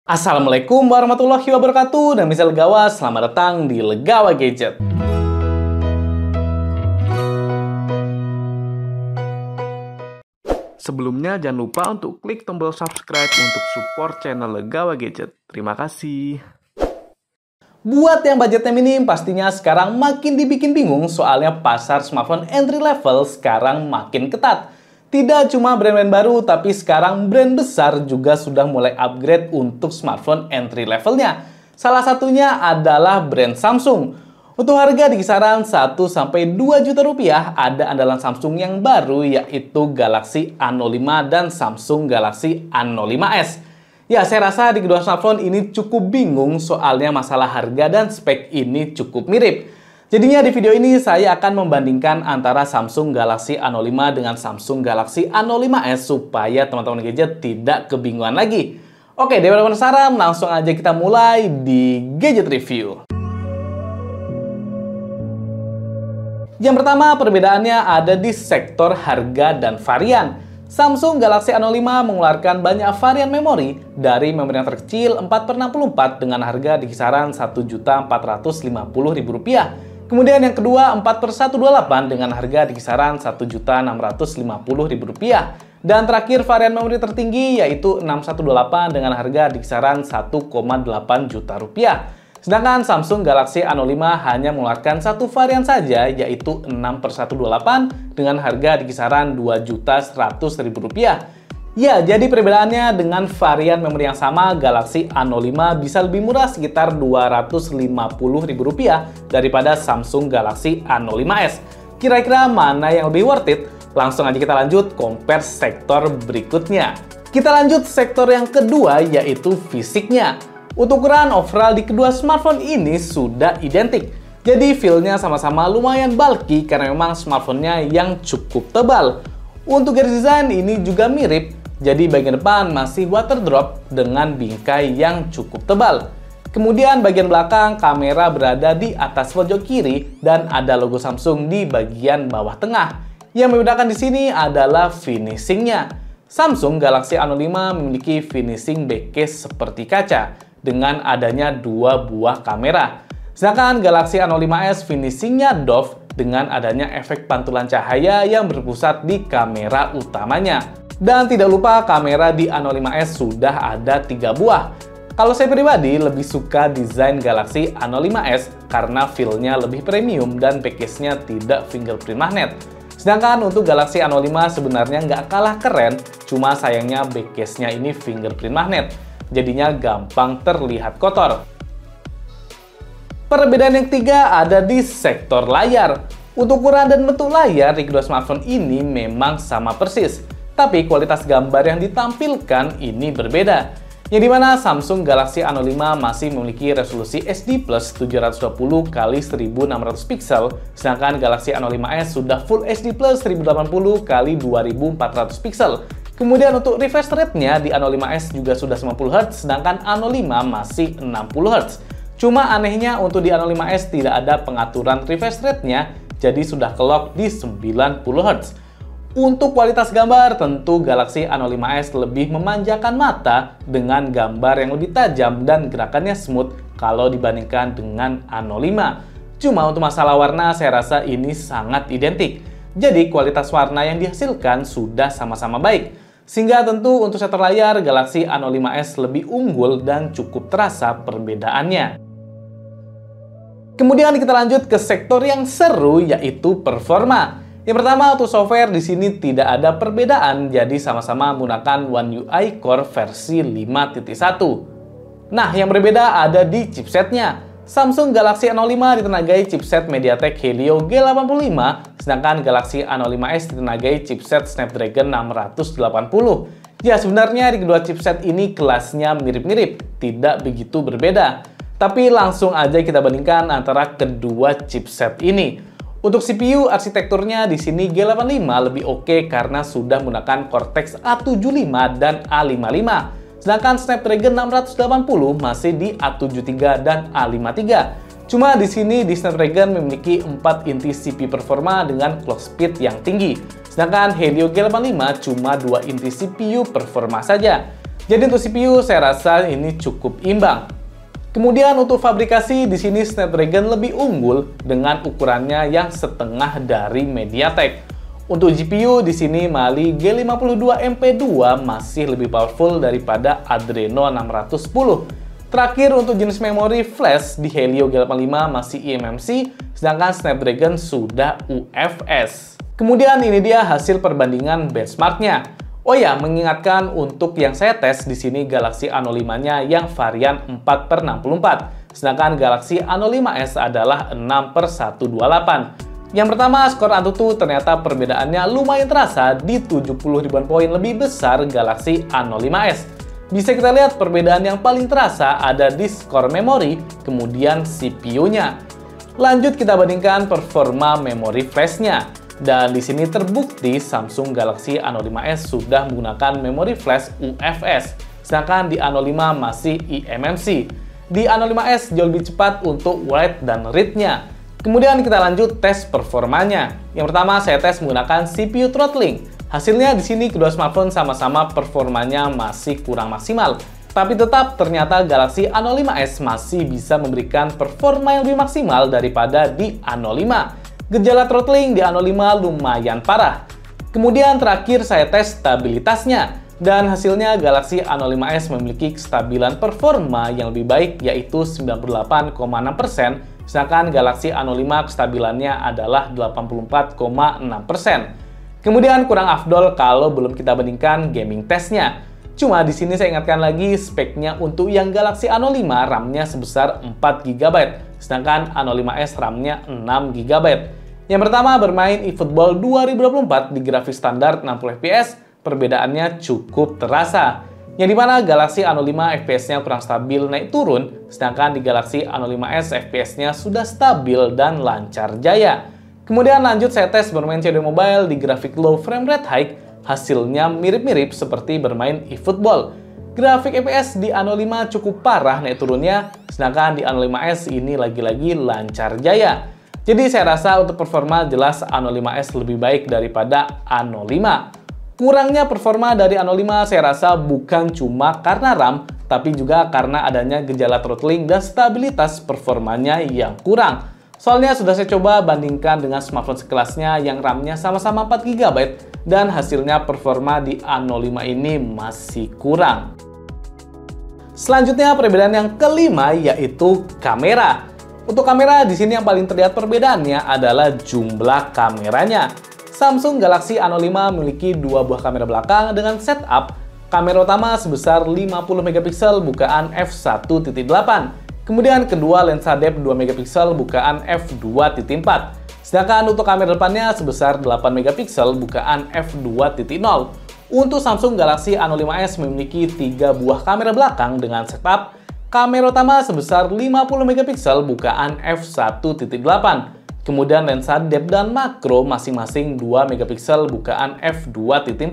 Assalamualaikum warahmatullahi wabarakatuh, dan misal Legawa, selamat datang di Legawa Gadget. Sebelumnya jangan lupa untuk klik tombol subscribe untuk support channel Legawa Gadget. Terima kasih. Buat yang budgetnya minim, pastinya sekarang makin dibikin bingung soalnya pasar smartphone entry level sekarang makin ketat. Tidak cuma brand-brand baru, tapi sekarang brand besar juga sudah mulai upgrade untuk smartphone entry levelnya. Salah satunya adalah brand Samsung. Untuk harga di kisaran 1-2 juta rupiah, ada andalan Samsung yang baru yaitu Galaxy A05 dan Samsung Galaxy A05s. Ya, saya rasa di kedua smartphone ini cukup bingung soalnya masalah harga dan spek ini cukup mirip. Jadinya di video ini saya akan membandingkan antara Samsung Galaxy A05 dengan Samsung Galaxy A05s supaya teman-teman gadget tidak kebingungan lagi. Oke, daripada penasaran, langsung aja kita mulai di Gadget Review. Yang pertama, perbedaannya ada di sektor harga dan varian. Samsung Galaxy A05 mengeluarkan banyak varian memori dari memori yang terkecil 4/64 dengan harga di kisaran Rp1.450.000. Kemudian yang kedua 4/128 dengan harga di kisaran Rp1.650.000. Dan terakhir varian memori tertinggi yaitu 6128 dengan harga di kisaran Rp1,8 juta. Sedangkan Samsung Galaxy A05 hanya mengeluarkan satu varian saja, yaitu 6/128 dengan harga di kisaran Rp2.100.000. Ya, jadi perbedaannya dengan varian memori yang sama, Galaxy A05 bisa lebih murah sekitar Rp250.000 daripada Samsung Galaxy A05s. Kira-kira mana yang lebih worth it? Langsung aja kita lanjut compare sektor berikutnya. Kita lanjut sektor yang kedua, yaitu fisiknya. Untuk ukuran overall di kedua smartphone ini sudah identik. Jadi feel-nya sama-sama lumayan bulky karena memang smartphone-nya yang cukup tebal. Untuk garis desain ini juga mirip. Jadi bagian depan masih water drop dengan bingkai yang cukup tebal. Kemudian bagian belakang kamera berada di atas pojok kiri dan ada logo Samsung di bagian bawah tengah. Yang membedakan di sini adalah finishing-nya. Samsung Galaxy A05 memiliki finishing backcase seperti kaca dengan adanya dua buah kamera. Sedangkan Galaxy A05s finishingnya doff dengan adanya efek pantulan cahaya yang berpusat di kamera utamanya. Dan tidak lupa kamera di A05s sudah ada 3 buah. Kalau saya pribadi lebih suka desain Galaxy A05s karena feel-nya lebih premium dan backcase-nya tidak fingerprint magnet. Sedangkan untuk Galaxy A05 sebenarnya nggak kalah keren, cuma sayangnya backcase-nya ini fingerprint magnet. Jadinya gampang terlihat kotor. Perbedaan yang ketiga ada di sektor layar. Untuk ukuran dan bentuk layar di kedua smartphone ini memang sama persis, tapi kualitas gambar yang ditampilkan ini berbeda. Yang dimana Samsung Galaxy A05 masih memiliki resolusi HD+ 720x1600 pixel, sedangkan Galaxy A05s sudah Full HD+ 1080x2400 pixel. Kemudian untuk refresh rate-nya di A05s juga sudah 90Hz, sedangkan A05 masih 60Hz. Cuma anehnya untuk di A05s tidak ada pengaturan refresh rate-nya, jadi sudah ke-lock di 90Hz. Untuk kualitas gambar, tentu Galaxy A05s lebih memanjakan mata dengan gambar yang lebih tajam dan gerakannya smooth kalau dibandingkan dengan A05. Cuma untuk masalah warna, saya rasa ini sangat identik. Jadi kualitas warna yang dihasilkan sudah sama-sama baik. Sehingga tentu untuk sektor layar, Galaxy A05s lebih unggul dan cukup terasa perbedaannya. Kemudian kita lanjut ke sektor yang seru, yaitu performa. Yang pertama, untuk software di sini tidak ada perbedaan, jadi sama-sama menggunakan One UI Core versi 5.1. Nah, yang berbeda ada di chipsetnya. Samsung Galaxy A05 ditenagai chipset MediaTek Helio G85, sedangkan Galaxy A05s ditenagai chipset Snapdragon 680. Ya, sebenarnya di kedua chipset ini kelasnya mirip-mirip, tidak begitu berbeda. Tapi langsung aja kita bandingkan antara kedua chipset ini. Untuk CPU, arsitekturnya di sini G85 lebih oke karena sudah menggunakan Cortex A75 dan A55. Sedangkan Snapdragon 680 masih di A73 dan A53. Cuma di sini di Snapdragon memiliki 4 inti CPU performa dengan clock speed yang tinggi. Sedangkan Helio G85 cuma 2 inti CPU performa saja. Jadi untuk CPU saya rasa ini cukup imbang. Kemudian untuk fabrikasi di sini Snapdragon lebih unggul dengan ukurannya yang setengah dari MediaTek. Untuk GPU di sini Mali G52 MP2 masih lebih powerful daripada Adreno 610. Terakhir untuk jenis memori flash di Helio G85 masih eMMC, sedangkan Snapdragon sudah UFS. Kemudian ini dia hasil perbandingan benchmarknya. Oh ya, mengingatkan untuk yang saya tes di sini Galaxy A05-nya yang varian 4/64, sedangkan Galaxy A05s adalah 6/128. Yang pertama, skor AnTuTu ternyata perbedaannya lumayan terasa di 70 ribuan poin lebih besar Galaxy A05s. Bisa kita lihat perbedaan yang paling terasa ada di skor memori, kemudian CPU-nya. Lanjut kita bandingkan performa memori flash-nya. Dan di sini terbukti Samsung Galaxy A05s sudah menggunakan memori flash UFS, sedangkan di A05 masih eMMC. Di A05s jauh lebih cepat untuk write dan read-nya. Kemudian kita lanjut tes performanya. Yang pertama saya tes menggunakan CPU throttling. Hasilnya di sini kedua smartphone sama-sama performanya masih kurang maksimal. Tapi tetap ternyata Galaxy A05s masih bisa memberikan performa yang lebih maksimal daripada di A05. Gejala throttling di A05 lumayan parah. Kemudian terakhir saya tes stabilitasnya. Dan hasilnya Galaxy A05s memiliki kestabilan performa yang lebih baik yaitu 98,6%, sedangkan Galaxy A05 kestabilannya adalah 84,6%. Kemudian kurang afdol kalau belum kita bandingkan gaming testnya. Cuma di sini saya ingatkan lagi speknya untuk yang Galaxy A05 RAM-nya sebesar 4GB, sedangkan A05s RAM-nya 6GB. Yang pertama bermain eFootball 2024 di grafik standar 60 fps, perbedaannya cukup terasa. Yang dimana Galaxy A05 FPS-nya kurang stabil naik turun, sedangkan di Galaxy A05s FPS-nya sudah stabil dan lancar jaya. Kemudian lanjut saya tes bermain COD Mobile di grafik low frame rate high, hasilnya mirip-mirip seperti bermain eFootball. Grafik FPS di A05 cukup parah naik turunnya, sedangkan di A05s ini lagi-lagi lancar jaya. Jadi saya rasa untuk performa jelas A05s lebih baik daripada A05. Kurangnya performa dari A05 saya rasa bukan cuma karena RAM, tapi juga karena adanya gejala throttling dan stabilitas performanya yang kurang. Soalnya sudah saya coba bandingkan dengan smartphone sekelasnya yang RAM-nya sama-sama 4GB dan hasilnya performa di A05 ini masih kurang. Selanjutnya perbedaan yang kelima yaitu kamera. Untuk kamera di sini yang paling terlihat perbedaannya adalah jumlah kameranya. Samsung Galaxy A05 memiliki dua buah kamera belakang dengan setup kamera utama sebesar 50 megapiksel bukaan f1.8. Kemudian kedua lensa depth 2 megapiksel bukaan f2.4. Sedangkan untuk kamera depannya sebesar 8 megapiksel bukaan f2.0. Untuk Samsung Galaxy A05s memiliki 3 buah kamera belakang dengan setup kamera utama sebesar 50 megapiksel bukaan f1.8. Kemudian lensa depth dan makro masing-masing 2 megapiksel bukaan f2.4.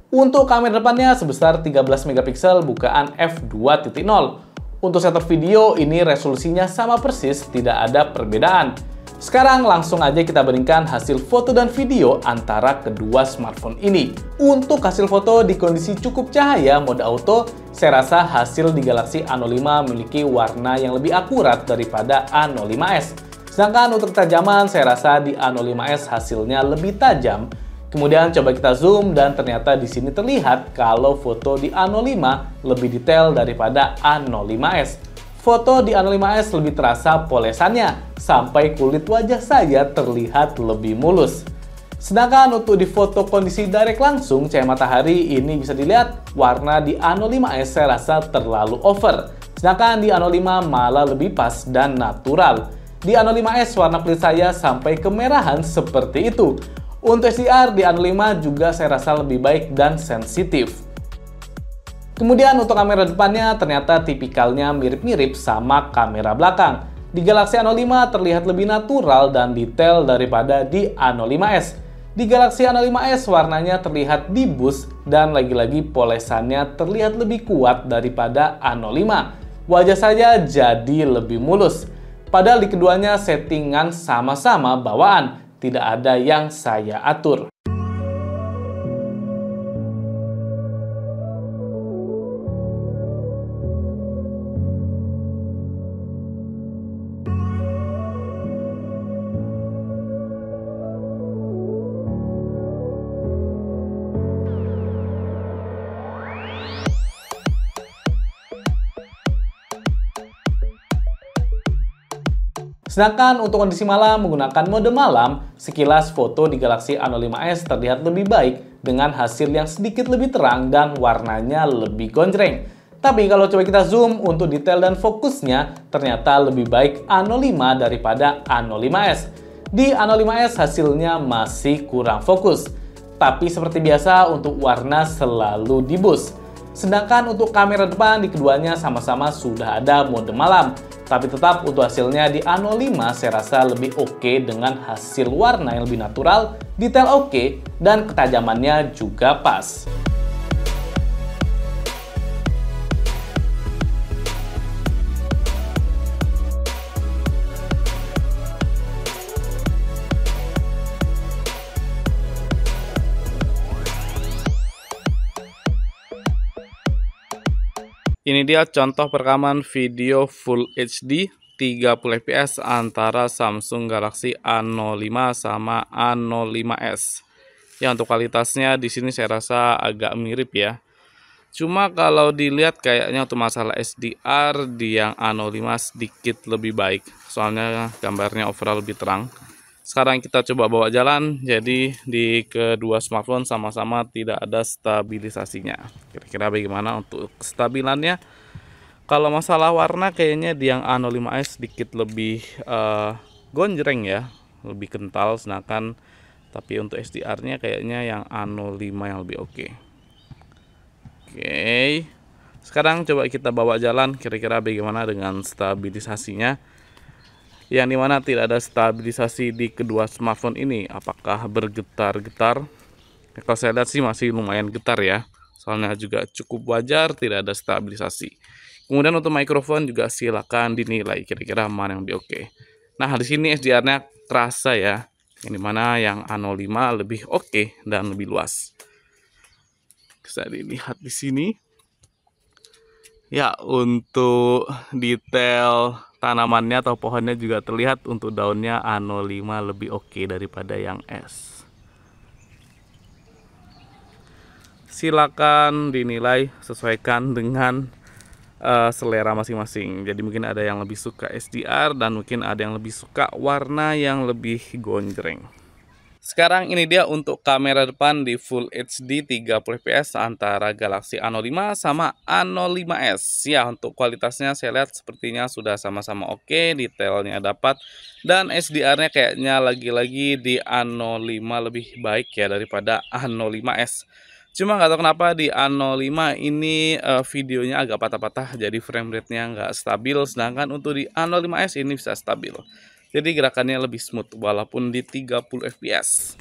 Untuk kamera depannya sebesar 13 megapiksel bukaan f2.0. Untuk shutter video ini resolusinya sama persis, tidak ada perbedaan. Sekarang langsung aja kita bandingkan hasil foto dan video antara kedua smartphone ini. Untuk hasil foto di kondisi cukup cahaya mode auto, saya rasa hasil di Galaxy A05 memiliki warna yang lebih akurat daripada A05s. Sedangkan untuk ketajaman, saya rasa di A05s hasilnya lebih tajam. Kemudian coba kita zoom dan ternyata di sini terlihat kalau foto di A05 lebih detail daripada A05s. Foto di A05s lebih terasa polesannya, sampai kulit wajah saya terlihat lebih mulus. Sedangkan untuk di foto kondisi direct langsung cahaya matahari ini bisa dilihat warna di A05s saya rasa terlalu over. Sedangkan di A05 malah lebih pas dan natural. Di A05s warna kulit saya sampai kemerahan seperti itu. Untuk HDR di A05 juga saya rasa lebih baik dan sensitif. Kemudian untuk kamera depannya ternyata tipikalnya mirip-mirip sama kamera belakang. Di Galaxy A05 terlihat lebih natural dan detail daripada di A05s. Di Galaxy A05s warnanya terlihat dibus dan lagi-lagi polesannya terlihat lebih kuat daripada A05. Wajah saya jadi lebih mulus. Padahal di keduanya settingan sama-sama bawaan, tidak ada yang saya atur. Sedangkan untuk kondisi malam menggunakan mode malam, sekilas foto di Galaxy A05s terlihat lebih baik dengan hasil yang sedikit lebih terang dan warnanya lebih gonjreng. Tapi kalau coba kita zoom untuk detail dan fokusnya, ternyata lebih baik A05 daripada A05s. Di A05s hasilnya masih kurang fokus. Tapi seperti biasa untuk warna selalu di boost. Sedangkan untuk kamera depan di keduanya sama-sama sudah ada mode malam. Tapi tetap untuk hasilnya di A05 saya rasa lebih oke dengan hasil warna yang lebih natural, detail oke, dan ketajamannya juga pas. Ini dia contoh perekaman video Full HD 30 fps antara Samsung Galaxy A05 sama A05s. Ya, untuk kualitasnya di sini saya rasa agak mirip ya. Cuma kalau dilihat kayaknya untuk masalah SDR di yang A05 sedikit lebih baik. Soalnya gambarnya overall lebih terang. Sekarang kita coba bawa jalan, jadi di kedua smartphone sama-sama tidak ada stabilisasinya. Kira-kira bagaimana untuk kestabilannya? Kalau masalah warna kayaknya di yang A05s sedikit lebih gonjreng ya, lebih kental, sedangkan tapi untuk SDR-nya kayaknya yang A05 yang lebih oke. Oke, sekarang coba kita bawa jalan, kira-kira bagaimana dengan stabilisasinya. Yang dimana tidak ada stabilisasi di kedua smartphone ini, apakah bergetar-getar? Kalau saya lihat sih masih lumayan getar ya, soalnya juga cukup wajar tidak ada stabilisasi. Kemudian untuk mikrofon juga silakan dinilai kira-kira mana yang lebih oke. Nah, di sini SDR-nya terasa ya, yang dimana yang A05 lebih oke dan lebih luas. Bisa dilihat di sini. Ya, untuk detail tanamannya atau pohonnya juga terlihat untuk daunnya A05 lebih oke daripada yang S. Silakan dinilai, sesuaikan dengan selera masing-masing. Jadi mungkin ada yang lebih suka SDR dan mungkin ada yang lebih suka warna yang lebih gonjreng. Sekarang ini dia untuk kamera depan di Full HD 30 fps antara Galaxy A05 sama A05s. Ya, untuk kualitasnya saya lihat sepertinya sudah sama-sama oke, detailnya dapat, dan SDR-nya kayaknya lagi-lagi di A05 lebih baik ya daripada A05s. Cuma nggak tahu kenapa di A05 ini videonya agak patah-patah, jadi frame rate-nya nggak stabil, sedangkan untuk di A05s ini bisa stabil. Jadi gerakannya lebih smooth walaupun di 30 fps.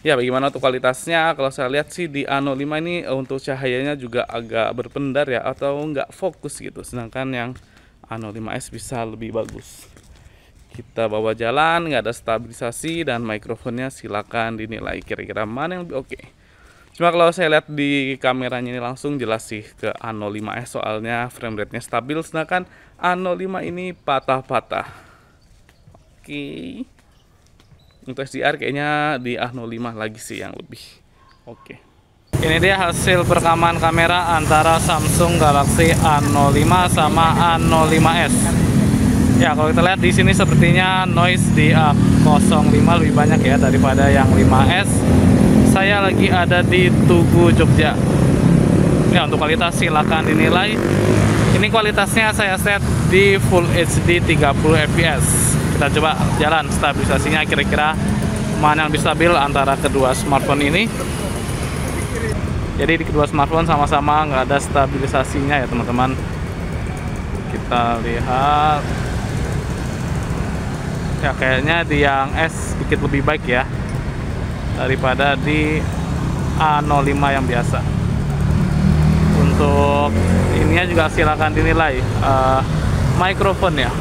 Ya, bagaimana untuk kualitasnya? Kalau saya lihat sih di A05 ini untuk cahayanya juga agak berpendar ya, atau nggak fokus gitu. Sedangkan yang A05s bisa lebih bagus. Kita bawa jalan, nggak ada stabilisasi, dan mikrofonnya silakan dinilai kira-kira mana yang lebih oke. Cuma kalau saya lihat di kameranya ini langsung jelas sih ke A05s, soalnya frame rate-nya stabil, sedangkan A05 ini patah-patah. Oke. Untuk SDR kayaknya di A05 lagi sih yang lebih oke. Ini dia hasil perekaman kamera antara Samsung Galaxy A05 sama A05s. Ya, kalau kita lihat di sini sepertinya noise di A05 lebih banyak ya daripada yang 5s. Saya lagi ada di Tugu, Jogja. Ya, untuk kualitas silakan dinilai. Ini kualitasnya saya set di Full HD 30 fps. Kita coba jalan stabilisasinya kira-kira mana yang lebih stabil antara kedua smartphone ini. Jadi di kedua smartphone sama-sama nggak ada stabilisasinya ya teman-teman. Kita lihat. Ya, kayaknya di yang S sedikit lebih baik ya daripada di A05 yang biasa. Untuk ininya juga silakan dinilai mikrofon ya.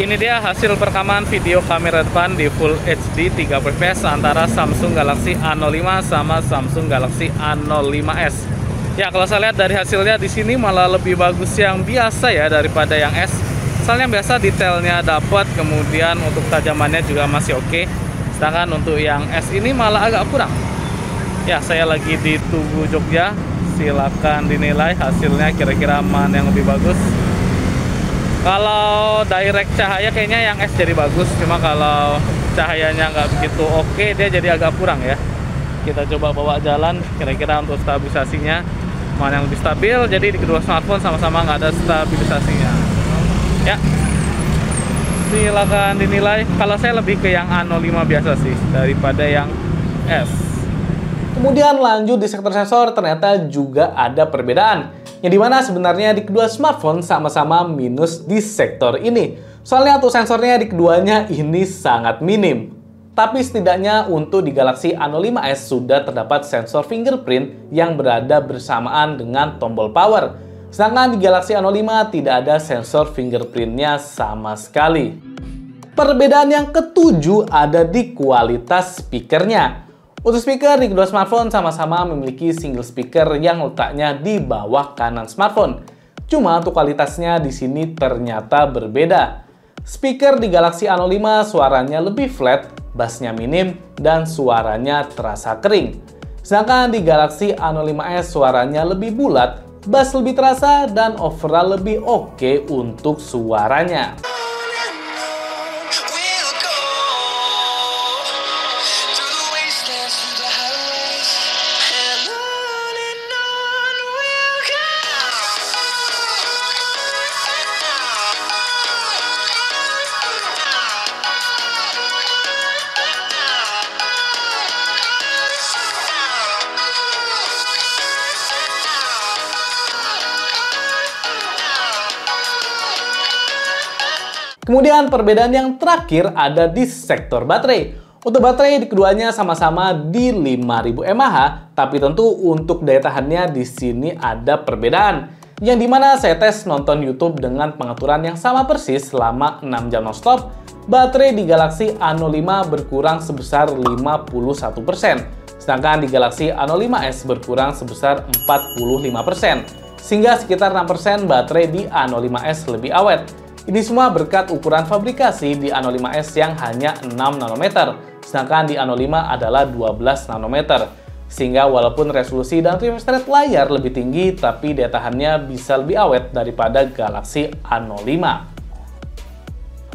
Ini dia hasil perekaman video kamera depan di Full HD 30 fps antara Samsung Galaxy A05 sama Samsung Galaxy A05s. Ya, kalau saya lihat dari hasilnya di sini malah lebih bagus yang biasa ya daripada yang S. Soalnya yang biasa detailnya dapat, kemudian untuk tajamannya juga masih oke. Sedangkan untuk yang S ini malah agak kurang. Ya, saya lagi di Tugu, Jogja. Silakan dinilai hasilnya kira-kira mana yang lebih bagus. Kalau direct cahaya kayaknya yang S jadi bagus, cuma kalau cahayanya nggak begitu oke, dia jadi agak kurang ya. Kita coba bawa jalan, kira-kira untuk stabilisasinya mana yang lebih stabil. Jadi di kedua smartphone sama-sama nggak ada stabilisasinya. Ya, silakan dinilai. Kalau saya lebih ke yang A05 biasa sih daripada yang S. Kemudian lanjut di sektor sensor, ternyata juga ada perbedaan. Yang dimana sebenarnya di kedua smartphone sama-sama minus di sektor ini. Soalnya untuk sensornya di keduanya ini sangat minim. Tapi setidaknya untuk di Galaxy A05s sudah terdapat sensor fingerprint yang berada bersamaan dengan tombol power. Sedangkan di Galaxy A05 tidak ada sensor fingerprintnya sama sekali. Perbedaan yang ketujuh ada di kualitas speakernya. Untuk speaker di kedua smartphone sama-sama memiliki single speaker yang letaknya di bawah kanan smartphone. Cuma untuk kualitasnya di sini ternyata berbeda. Speaker di Galaxy A05 suaranya lebih flat, bassnya minim, dan suaranya terasa kering. Sedangkan di Galaxy A05s suaranya lebih bulat, bass lebih terasa, dan overall lebih oke untuk suaranya. Kemudian perbedaan yang terakhir ada di sektor baterai. Untuk baterai di keduanya sama-sama di 5000 mAh, tapi tentu untuk daya tahannya di sini ada perbedaan. Yang dimana saya tes nonton YouTube dengan pengaturan yang sama persis selama 6 jam nonstop, baterai di Galaxy A05 berkurang sebesar 51%, sedangkan di Galaxy A05s berkurang sebesar 45%, sehingga sekitar 6% baterai di A05s lebih awet. Ini semua berkat ukuran fabrikasi di A05s yang hanya 6 nanometer, sedangkan di A05 adalah 12 nanometer. Sehingga walaupun resolusi dan refresh rate layar lebih tinggi, tapi daya tahannya bisa lebih awet daripada Galaxy A05.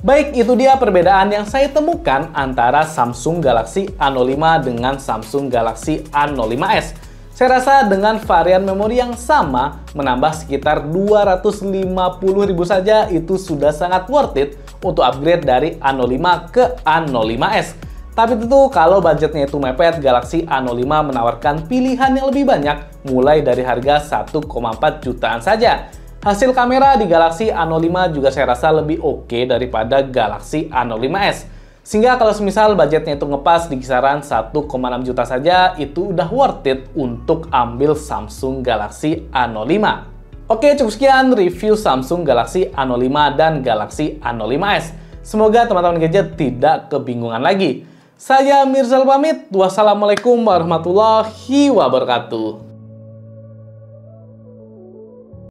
Baik, itu dia perbedaan yang saya temukan antara Samsung Galaxy A05 dengan Samsung Galaxy A05s. Saya rasa dengan varian memori yang sama, menambah sekitar 250.000 saja itu sudah sangat worth it untuk upgrade dari A05 ke A05s. Tapi tentu kalau budgetnya itu mepet, Galaxy A05 menawarkan pilihan yang lebih banyak, mulai dari harga 1,4 jutaan saja. Hasil kamera di Galaxy A05 juga saya rasa lebih oke daripada Galaxy A05s. Sehingga kalau semisal budgetnya itu ngepas di kisaran 1,6 juta saja, itu udah worth it untuk ambil Samsung Galaxy A05. Oke, cukup sekian review Samsung Galaxy A05 dan Galaxy A05s. Semoga teman-teman gadget tidak kebingungan lagi. Saya Mirzal pamit. Wassalamualaikum warahmatullahi wabarakatuh.